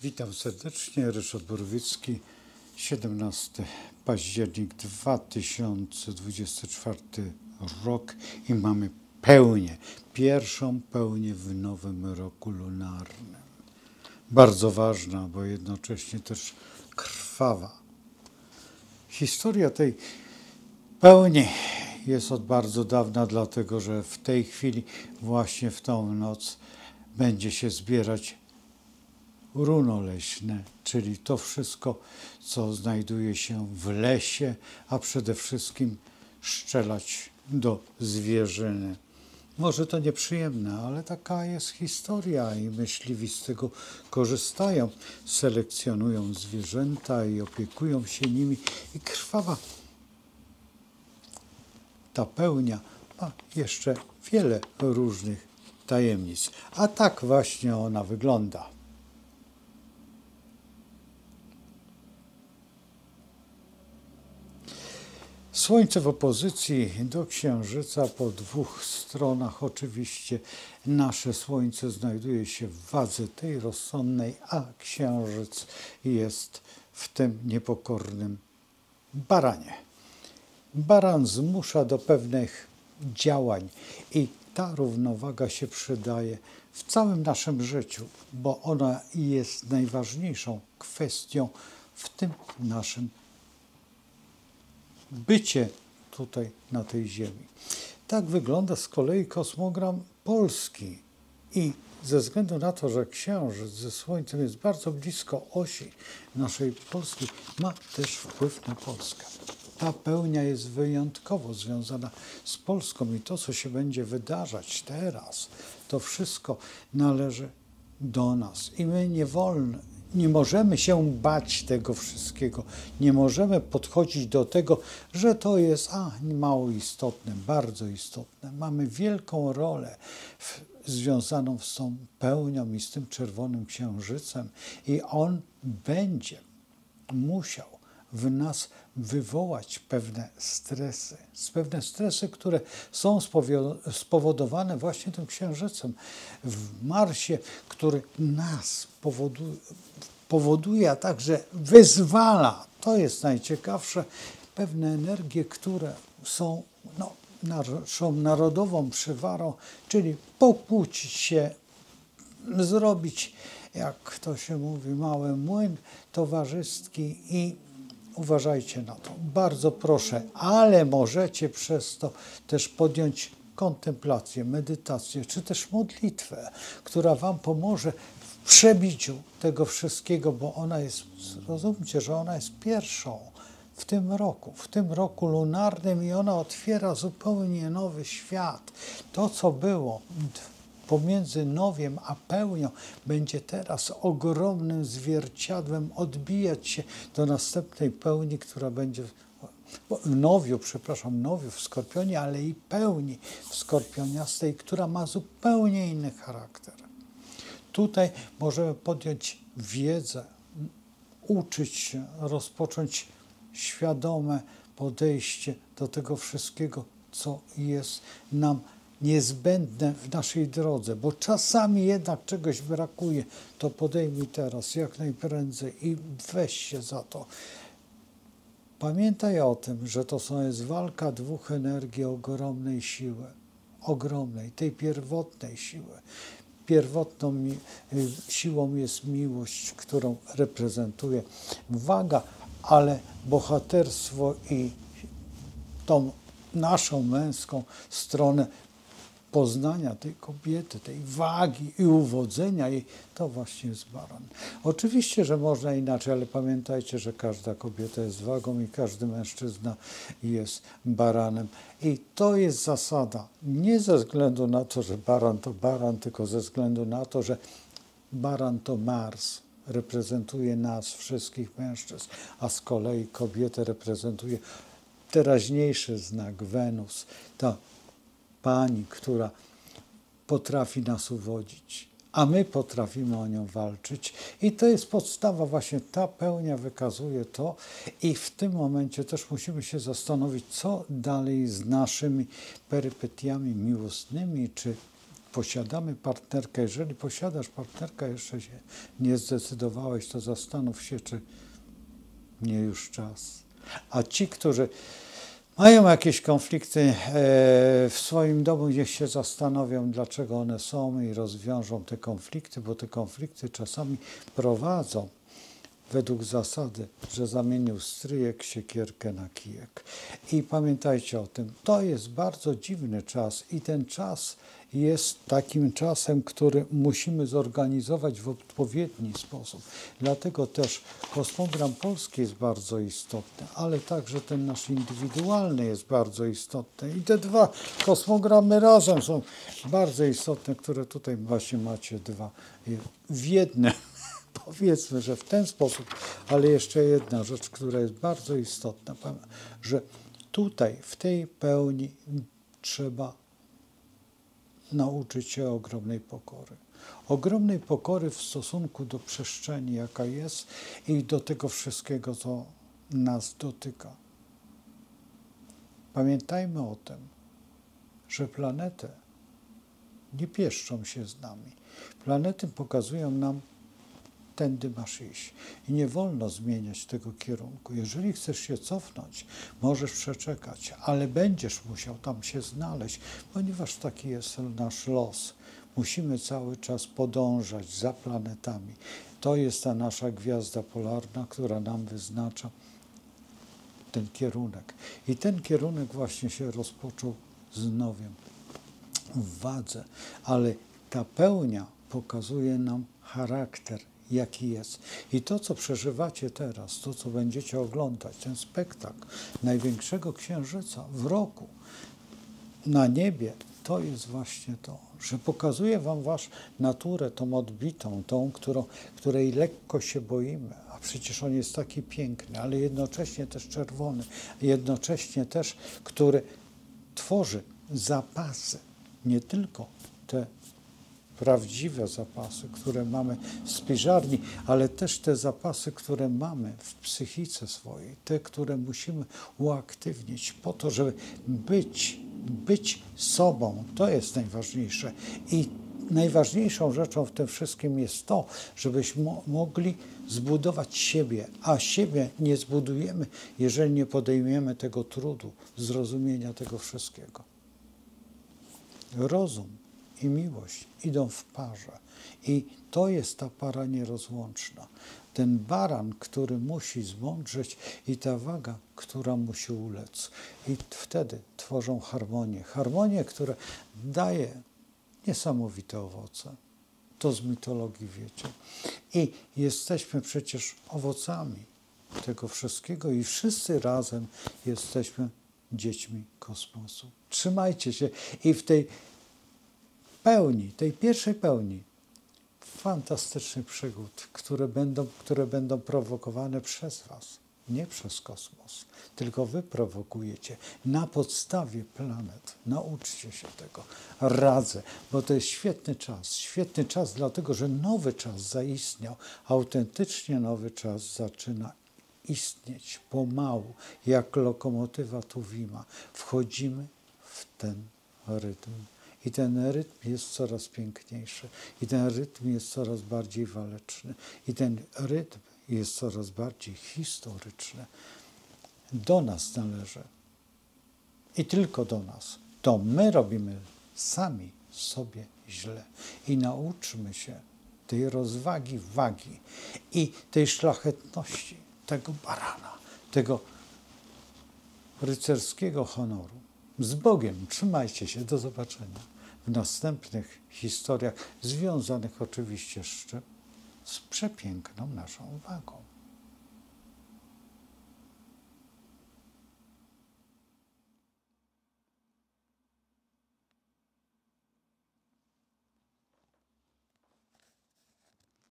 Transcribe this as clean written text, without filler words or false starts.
Witam serdecznie, Ryszard Borowicki, 17 październik 2024 rok i mamy pełnię, pierwszą pełnię w nowym roku lunarnym. Bardzo ważna, bo jednocześnie też krwawa. Historia tej pełni jest od bardzo dawna, dlatego że w tej chwili, właśnie w tą noc, będzie się zbierać runo leśne, czyli to wszystko, co znajduje się w lesie, a przede wszystkim strzelać do zwierzyny. Może to nieprzyjemne, ale taka jest historia i myśliwi z tego korzystają, selekcjonują zwierzęta i opiekują się nimi i krwawa ta pełnia ma jeszcze wiele różnych tajemnic, a tak właśnie ona wygląda. Słońce w opozycji do Księżyca po dwóch stronach. Oczywiście nasze Słońce znajduje się w wadze tej rozsądnej, a Księżyc jest w tym niepokornym baranie. Baran zmusza do pewnych działań i ta równowaga się przydaje w całym naszym życiu, bo ona jest najważniejszą kwestią w tym naszym bycie tutaj na tej ziemi. Tak wygląda z kolei kosmogram polski i ze względu na to, że Księżyc ze Słońcem jest bardzo blisko osi naszej Polski, ma też wpływ na Polskę. Ta pełnia jest wyjątkowo związana z Polską i to, co się będzie wydarzać teraz, to wszystko należy do nas i my nie możemy się bać tego wszystkiego. Nie możemy podchodzić do tego, że to jest mało istotne, bardzo istotne. Mamy wielką rolę związaną z tą pełnią i z tym czerwonym księżycem i on będzie musiał w nas wywołać pewne stresy, które są spowodowane właśnie tym księżycem w Marsie, który nas powoduje, a także wyzwala, to jest najciekawsze, pewne energie, które są naszą narodową przywarą, czyli pokłócić się, zrobić, jak to się mówi, mały młyn towarzyski i uważajcie na to. Bardzo proszę, ale możecie przez to też podjąć kontemplację, medytację, czy też modlitwę, która wam pomoże w przebiciu tego wszystkiego, bo ona jest, zrozumcie, że ona jest pierwszą w tym roku lunarnym i ona otwiera zupełnie nowy świat. To, co było pomiędzy nowiem a pełnią, będzie teraz ogromnym zwierciadłem odbijać się do następnej pełni, która będzie nowiu w Skorpionie, ale i pełni w Skorpioniastej, która ma zupełnie inny charakter. Tutaj możemy podjąć wiedzę, uczyć się, rozpocząć świadome podejście do tego wszystkiego, co jest nam niezbędne w naszej drodze, bo czasami jednak czegoś brakuje, to podejmij teraz jak najprędzej i weź się za to. Pamiętaj o tym, że jest walka dwóch energii ogromnej siły, tej pierwotnej siły. Pierwotną siłą jest miłość, którą reprezentuje waga, ale bohaterstwo i tą naszą męską stronę poznania tej kobiety, tej wagi i uwodzenia jej, to właśnie jest baran. Oczywiście, że można inaczej, ale pamiętajcie, że każda kobieta jest wagą i każdy mężczyzna jest baranem. I to jest zasada, nie ze względu na to, że baran to baran, tylko ze względu na to, że baran to Mars, reprezentuje nas, wszystkich mężczyzn, a z kolei kobietę reprezentuje teraźniejszy znak Wenus, ta pani, która potrafi nas uwodzić, a my potrafimy o nią walczyć. I to jest podstawa, właśnie ta pełnia wykazuje to i w tym momencie też musimy się zastanowić, co dalej z naszymi perypetiami miłosnymi czy posiadamy partnerkę. Jeżeli posiadasz partnerkę, jeszcze się nie zdecydowałeś, to zastanów się, czy nie już czas. A ci, którzy mają jakieś konflikty w swoim domu, niech się zastanowią, dlaczego one są i rozwiążą te konflikty, bo te konflikty czasami prowadzą według zasady, że zamienił stryjek siekierkę na kijek. I pamiętajcie o tym, to jest bardzo dziwny czas i ten czas jest takim czasem, który musimy zorganizować w odpowiedni sposób. Dlatego też kosmogram polski jest bardzo istotny, ale także ten nasz indywidualny jest bardzo istotny. I te dwa kosmogramy razem są bardzo istotne, które tutaj właśnie macie dwa w jednym. Powiedzmy, że w ten sposób, ale jeszcze jedna rzecz, która jest bardzo istotna, że tutaj w tej pełni trzeba nauczyć się ogromnej pokory. Ogromnej pokory w stosunku do przestrzeni, jaka jest i do tego wszystkiego, co nas dotyka. Pamiętajmy o tym, że planety nie pieszczą się z nami. Planety pokazują nam, tędy masz iść. I nie wolno zmieniać tego kierunku. Jeżeli chcesz się cofnąć, możesz przeczekać, ale będziesz musiał tam się znaleźć, ponieważ taki jest nasz los. Musimy cały czas podążać za planetami. To jest ta nasza gwiazda polarna, która nam wyznacza ten kierunek. I ten kierunek właśnie się rozpoczął z nowiem w wadze, ale ta pełnia pokazuje nam charakter, jaki jest. I to, co przeżywacie teraz, to, co będziecie oglądać, ten spektakl największego księżyca w roku na niebie, to jest właśnie to, że pokazuje wam wasz naturę, tą odbitą, tą, której lekko się boimy, a przecież on jest taki piękny, ale jednocześnie też czerwony, jednocześnie też, który tworzy zapasy, nie tylko te prawdziwe zapasy, które mamy w spiżarni, ale też te zapasy, które mamy w psychice swojej, te, które musimy uaktywnić po to, żeby być sobą. To jest najważniejsze. I najważniejszą rzeczą w tym wszystkim jest to, żebyśmy mogli zbudować siebie, a siebie nie zbudujemy, jeżeli nie podejmiemy tego trudu, zrozumienia tego wszystkiego. Rozum i miłość idą w parze. I to jest ta para nierozłączna. Ten baran, który musi zmądrzeć i ta waga, która musi ulec. I wtedy tworzą harmonię. Harmonię, która daje niesamowite owoce. To z mitologii wiecie. I jesteśmy przecież owocami tego wszystkiego i wszyscy razem jesteśmy dziećmi kosmosu. Trzymajcie się i w tej pełni, tej pierwszej pełni fantastycznych przygód, które będą prowokowane przez was, nie przez kosmos, tylko wy prowokujecie na podstawie planet. Nauczcie się tego. Radzę, bo to jest świetny czas, dlatego że nowy czas zaistniał, autentycznie nowy czas zaczyna istnieć pomału, jak lokomotywa Tuwima. Wchodzimy w ten rytm. I ten rytm jest coraz piękniejszy. I ten rytm jest coraz bardziej waleczny. I ten rytm jest coraz bardziej historyczny. Do nas należy. I tylko do nas. To my robimy sami sobie źle. I nauczmy się tej rozwagi wagi i tej szlachetności, tego barana, tego rycerskiego honoru. Z Bogiem, trzymajcie się, do zobaczenia w następnych historiach, związanych oczywiście z przepiękną naszą wagą.